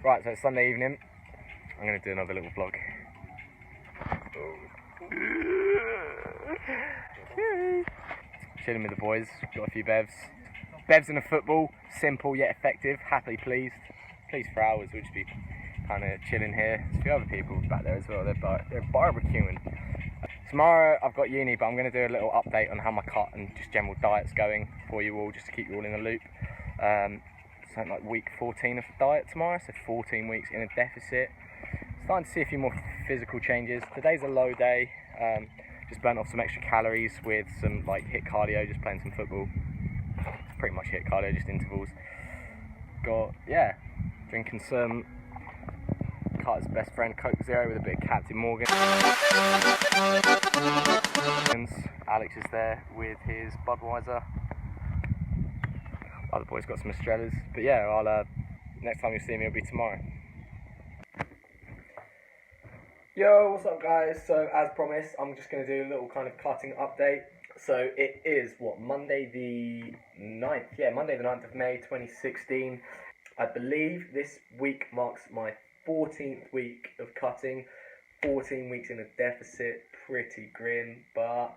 Right, so it's Sunday evening. I'm going to do another little vlog. Chilling with the boys, got a few bevs. Bevs in a football, simple yet effective, happily pleased. Pleased for hours, we'll just be kind of chilling here. There's a few other people back there as well, they're barbecuing. Tomorrow I've got uni, but I'm going to do a little update on how my cut and just general diet's going for you all, just to keep you all in the loop. Something like week 14 of diet tomorrow, so 14 weeks in a deficit. Starting to see a few more physical changes. Today's a low day, just burnt off some extra calories with some like HIIT cardio, just playing some football. It's pretty much HIIT cardio, just intervals. Drinking some Carter's best friend Coke Zero with a bit of Captain Morgan. Alex is there with his Budweiser. Other boys got some Estrellas, but yeah, I'll next time you see me will be tomorrow. Yo, what's up guys? So as promised, I'm just going to do a little kind of cutting update. So it is Monday the 9th? Yeah, Monday the 9th of May 2016. I believe this week marks my 14th week of cutting. 14 weeks in a deficit, pretty grim, but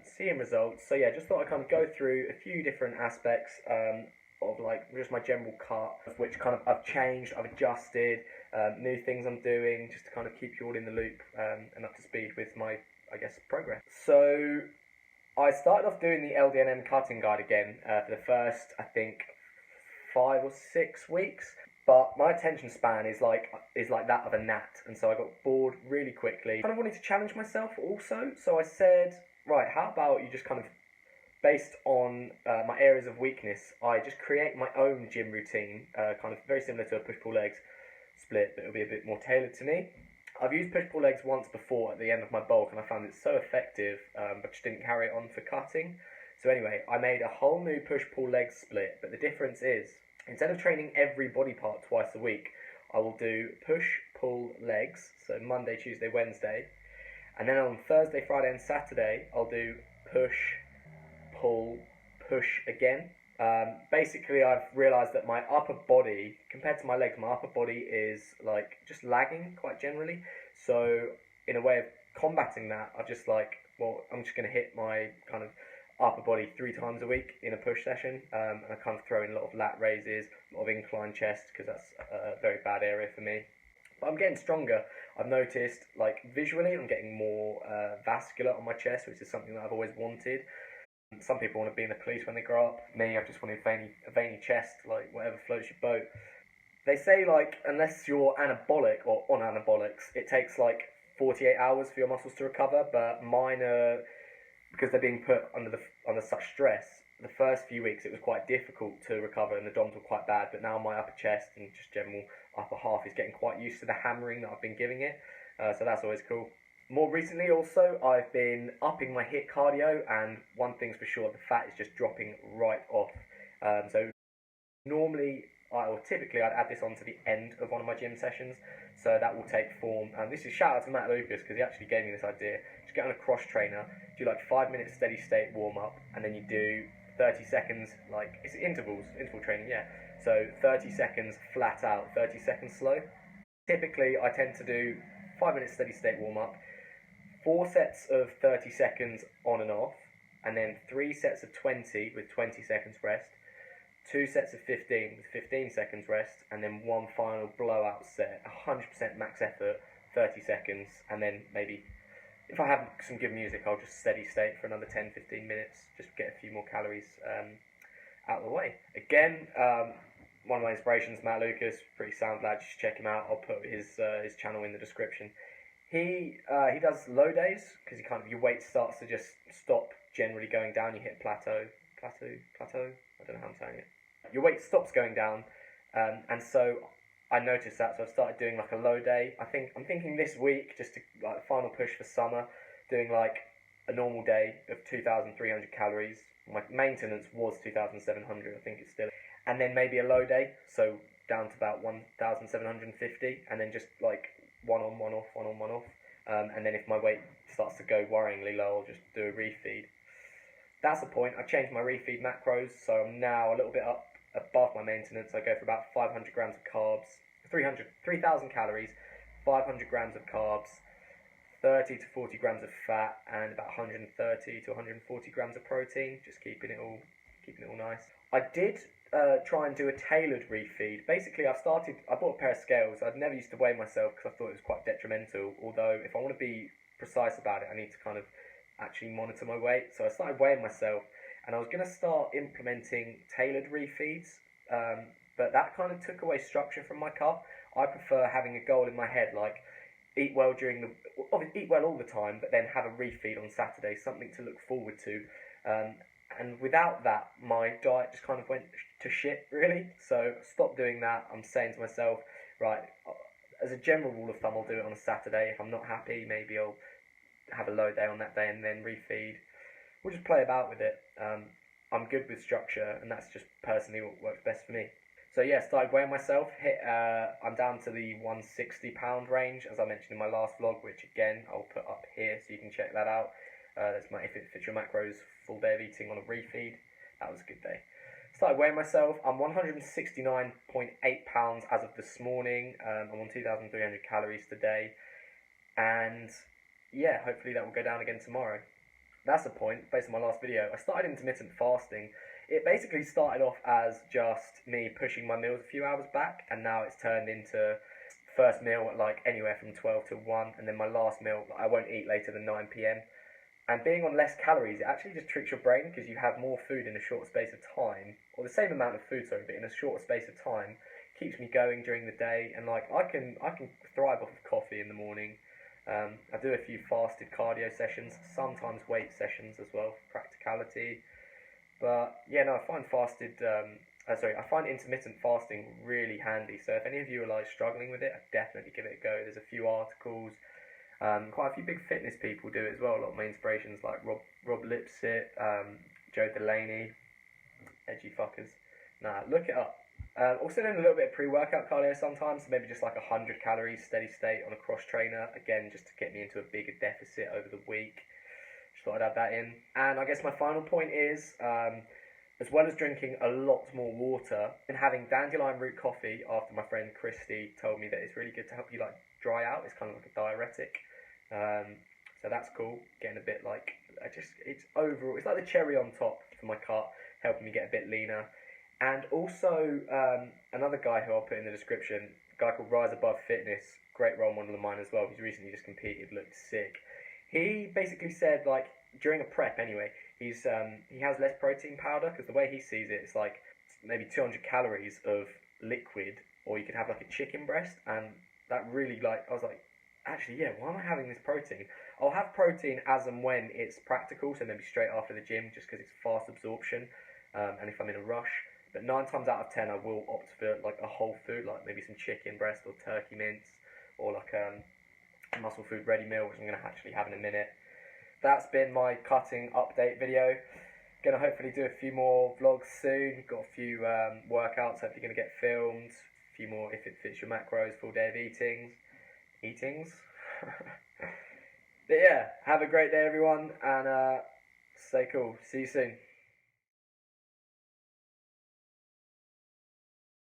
seeing results. So yeah, just thought I'd kind of go through a few different aspects of like just my general cut, of which kind of I've changed, I've adjusted, new things I'm doing, just to kind of keep you all in the loop and up to speed with my, I guess, progress. So I started off doing the LDNM cutting guide again for the first, I think, 5 or 6 weeks. But my attention span is like that of a gnat, and so I got bored really quickly. Kind of wanted to challenge myself also, so I said, right, how about you just kind of, based on my areas of weakness, I just create my own gym routine, kind of very similar to a push-pull legs split, but it'll be a bit more tailored to me. I've used push-pull legs once before at the end of my bulk, and I found it so effective, but just didn't carry it on for cutting. So anyway, I made a whole new push-pull legs split, but the difference is, instead of training every body part twice a week, I will do push-pull legs, so Monday, Tuesday, Wednesday, and then on Thursday, Friday and Saturday, I'll do push, pull, push again. Basically, I've realised that my upper body, compared to my legs, my upper body is like just lagging quite generally. So in a way of combating that, I've just like, well, I'm just going to hit my kind of upper body 3 times a week in a push session, and I kind of throw in a lot of lat raises, a lot of incline chest, because that's a very bad area for me. But I'm getting stronger. I've noticed, like, visually, I'm getting more vascular on my chest, which is something that I've always wanted. Some people want to be in the police when they grow up. Me, I've just wanted a veiny chest, like whatever floats your boat. They say, like, unless you're anabolic or on anabolics, it takes like 48 hours for your muscles to recover, but mine are, because they're being put under such stress, the first few weeks it was quite difficult to recover and the DOMs were quite bad, but now my upper chest and just general upper half is getting quite used to the hammering that I've been giving it, so that's always cool. More recently also, I've been upping my HIIT cardio, and one thing's for sure, the fat is just dropping right off. So normally, typically I'd add this on to the end of one of my gym sessions, so that will take form. And this is shout out to Matt Lucas, because he actually gave me this idea. Just get on a cross trainer, do like 5 minutes steady state warm up, and then you do 30 seconds, like, it's interval training, yeah. So 30 seconds flat out, 30 seconds slow. Typically I tend to do 5 minutes steady state warm up, 4 sets of 30 seconds on and off, and then 3 sets of 20 with 20 seconds rest, 2 sets of 15 with 15 seconds rest, and then 1 final blowout set, 100% max effort, 30 seconds, and then maybe, if I have some good music, I'll just steady state for another 10-15 minutes, just get a few more calories out of the way. Again, one of my inspirations, Matt Lucas, pretty sound lad, just check him out. I'll put his channel in the description. He does low days, because your weight starts to just stop generally going down. You hit plateau. I don't know how I'm saying it. Your weight stops going down, and so I noticed that. So I've started doing like a low day. I'm thinking this week, just to like final push for summer, doing like a normal day of 2,300 calories. My maintenance was 2,700. I think it's still, and then maybe a low day, so down to about 1,750, and then just like one on, one off, one on, one off. And then if my weight starts to go worryingly low, I'll just do a refeed. That's the point. I've changed my refeed macros, so I'm now a little bit up above my maintenance. I go for about 500 grams of carbs, 3,000 calories, 500 grams of carbs, 30 to 40 grams of fat, and about 130 to 140 grams of protein. Just keeping it all nice. I did try and do a tailored refeed. Basically, I bought a pair of scales. I'd never used to weigh myself because I thought it was quite detrimental. Although, if I want to be precise about it, I need to kind of actually monitor my weight. So I started weighing myself, and I was going to start implementing tailored refeeds. But that kind of took away structure from my cut. I prefer having a goal in my head, like eat well eat well all the time, but then have a refeed on Saturday, something to look forward to. And without that, my diet just kind of went to shit, really. So stop doing that. I'm saying to myself, right, as a general rule of thumb, I'll do it on a Saturday. If I'm not happy, maybe I'll have a low day on that day and then refeed. We'll just play about with it. I'm good with structure, and that's just personally what works best for me. So yeah, started weighing myself. I'm down to the 160 pound range, as I mentioned in my last vlog, which again I'll put up here so you can check that out. That's my If It Fits Your Macros full day of eating on a refeed. That was a good day. Started weighing myself. I'm 169.8 pounds as of this morning. I'm on 2,300 calories today, and yeah, hopefully that will go down again tomorrow. That's the point. Based on my last video, I started intermittent fasting. It basically started off as just me pushing my meals a few hours back, and now it's turned into first meal at like anywhere from 12 to 1, and then my last meal I won't eat later than 9 p.m. And being on less calories, it actually just tricks your brain because you have more food in a short space of time, or the same amount of food, sorry, but in a short space of time. Keeps me going during the day, and like I can thrive off of coffee in the morning. I do a few fasted cardio sessions, sometimes weight sessions as well for practicality. But yeah, no, I find I find intermittent fasting really handy. So if any of you are like struggling with it, I'd definitely give it a go. There's a few articles. Quite a few big fitness people do it as well. A lot of my inspirations like Rob Lipsett, Joe Delaney, edgy fuckers. Nah, look it up. Also doing a little bit of pre-workout cardio sometimes, maybe just like 100 calories steady state on a cross trainer, again just to get me into a bigger deficit over the week. Just thought I'd add that in. And I guess my final point is, as well as drinking a lot more water and having dandelion root coffee after my friend Christy told me that it's really good to help you like dry out. It's kind of like a diuretic. So that's cool. Getting a bit like, it's like the cherry on top for my cut, helping me get a bit leaner. And also, another guy who I'll put in the description, a guy called Rise Above Fitness, great role model of mine as well. He's recently just competed, looked sick. He basically said, like, during a prep anyway, he has less protein powder, because the way he sees it, it's like maybe 200 calories of liquid, or you could have like a chicken breast, and that really, like, I was like, actually, yeah, why am I having this protein? I'll have protein as and when it's practical, so maybe straight after the gym, just because it's fast absorption, and if I'm in a rush. But 9 times out of 10, I will opt for like a whole food, like maybe some chicken breast or turkey mince, or like a muscle food ready meal, which I'm going to actually have in a minute. That's been my cutting update video. Going to hopefully do a few more vlogs soon. Got a few workouts hopefully going to get filmed. A few more If It Fits Your Macros, full day of eatings. But yeah, have a great day everyone, and stay cool. See you soon.